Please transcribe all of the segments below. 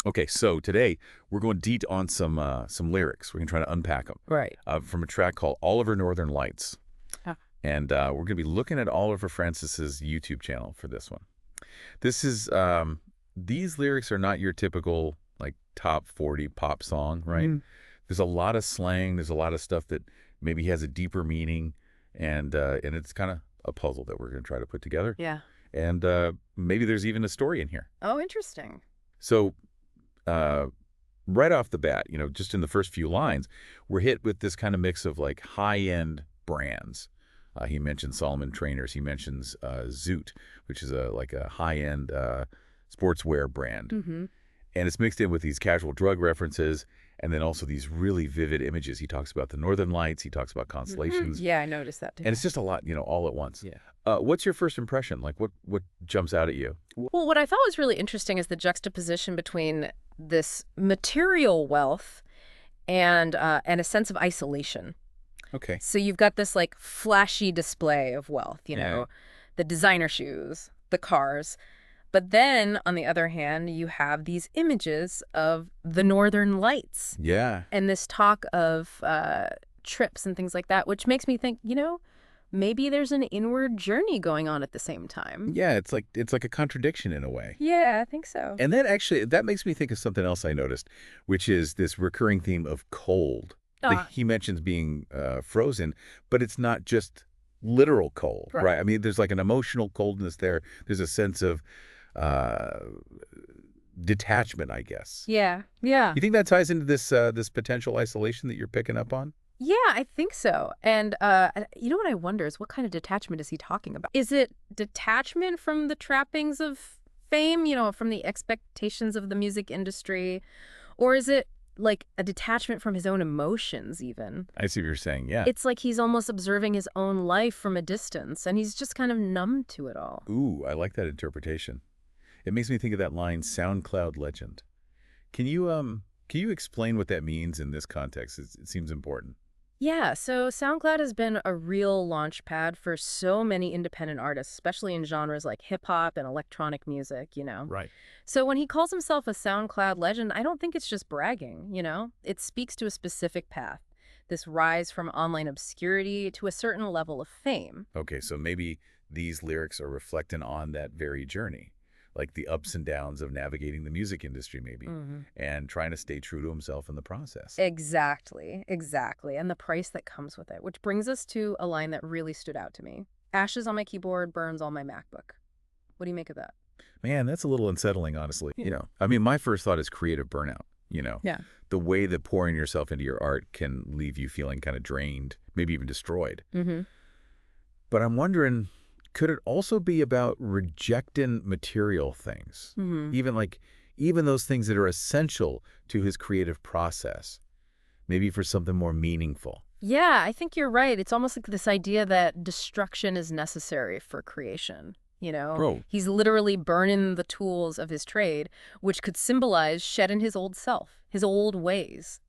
Okay, so today we're going deep on some lyrics. We're going to try to unpack them Right. from a track called Oliver Northern Lights. Ah, And we're going to be looking at Oliver Francis's YouTube channel for this one. This is, these lyrics are not your typical, like, top 40 pop song, right? mhm. There's a lot of slang. There's a lot of stuff that maybe has a deeper meaning. And it's kind of a puzzle that we're going to try to put together. Yeah. And maybe there's even a story in here. Oh, interesting. So uh, right off the bat, just in the first few lines, we're hit with this kind of mix of like high-end brands. He mentions Solomon Trainers. He mentions Zoot, which is like a high-end sportswear brand. Mm-hmm. And it's mixed in with these casual drug references and then also these really vivid images. He talks about the Northern Lights. He talks about constellations. Yeah, I noticed that too. And it's just a lot, all at once. Yeah. What's your first impression? Like, what jumps out at you? Well, what I thought was really interesting is the juxtaposition between this material wealth and a sense of isolation. Okay. So you've got this like flashy display of wealth, Yeah. the designer shoes, the cars. But then, on the other hand, you have these images of the Northern Lights Yeah. and this talk of trips and things like that, which makes me think, maybe there's an inward journey going on at the same time. Yeah, it's like a contradiction in a way. Yeah, I think so. And that makes me think of something else I noticed, which is this recurring theme of cold. He mentions being frozen, but it's not just literal cold, right? I mean, there's like an emotional coldness there. There's a sense of detachment, I guess. Yeah, yeah. You think that ties into this potential isolation that you're picking up on? Yeah, I think so. And you know what I wonder is what kind of detachment is he talking about? Is it detachment from the trappings of fame, from the expectations of the music industry? Or is it like a detachment from his own emotions even? I see what you're saying, yeah. It's like he's almost observing his own life from a distance and he's just kind of numb to it all. Ooh, I like that interpretation. It makes me think of that line, SoundCloud Legend. Can you explain what that means in this context? It seems important. Yeah, so SoundCloud has been a real launch pad for so many independent artists, especially in genres like hip-hop and electronic music. Right. So when he calls himself a SoundCloud legend, I don't think it's just bragging. It speaks to a specific path, this rise from online obscurity to a certain level of fame. Okay, so maybe these lyrics are reflecting on that very journey, like the ups and downs of navigating the music industry maybe, and trying to stay true to himself in the process. Exactly, exactly. And the price that comes with it, which brings us to a line that really stood out to me. Ashes on my keyboard, burns on my MacBook. What do you make of that? Man, that's a little unsettling, honestly. I mean, my first thought is creative burnout. Yeah. The way that pouring yourself into your art can leave you feeling kind of drained, maybe even destroyed. Mm-hmm. But I'm wondering, could it also be about rejecting material things? Mm-hmm. Even those things that are essential to his creative process, maybe for something more meaningful. Yeah, I think you're right. It's almost like this idea that destruction is necessary for creation. Bro. He's literally burning the tools of his trade, which could symbolize shedding his old self, his old ways,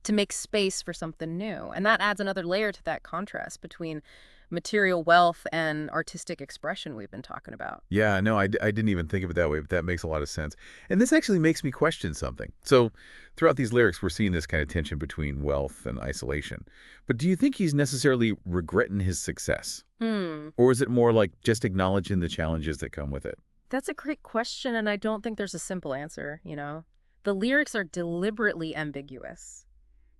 to make space for something new. And that adds another layer to that contrast between material wealth and artistic expression we've been talking about. Yeah, no, I didn't even think of it that way, but that makes a lot of sense. And this actually makes me question something. So throughout these lyrics, we're seeing this kind of tension between wealth and isolation. But do you think he's necessarily regretting his success? Or is it more like just acknowledging the challenges that come with it? That's a great question, and I don't think there's a simple answer. The lyrics are deliberately ambiguous.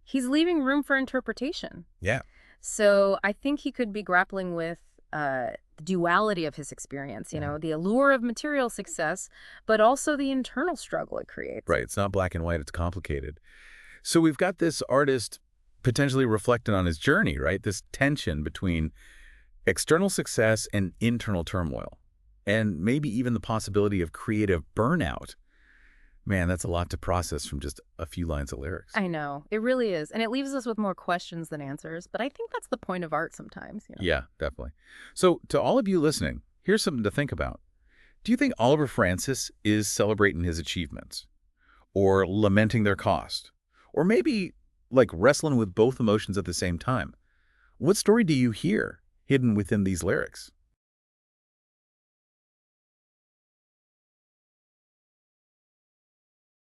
He's leaving room for interpretation. Yeah. So I think he could be grappling with the duality of his experience, the allure of material success, but also the internal struggle it creates. Right. It's not black and white. It's complicated. So we've got this artist potentially reflecting on his journey, right? This tension between external success and internal turmoil, and maybe even the possibility of creative burnout. Man, that's a lot to process from just a few lines of lyrics. I know. It really is. And it leaves us with more questions than answers. But I think that's the point of art sometimes. Yeah, definitely. So to all of you listening, here's something to think about. Do you think Oliver Francis is celebrating his achievements or lamenting their cost? Or maybe like wrestling with both emotions at the same time? What story do you hear hidden within these lyrics?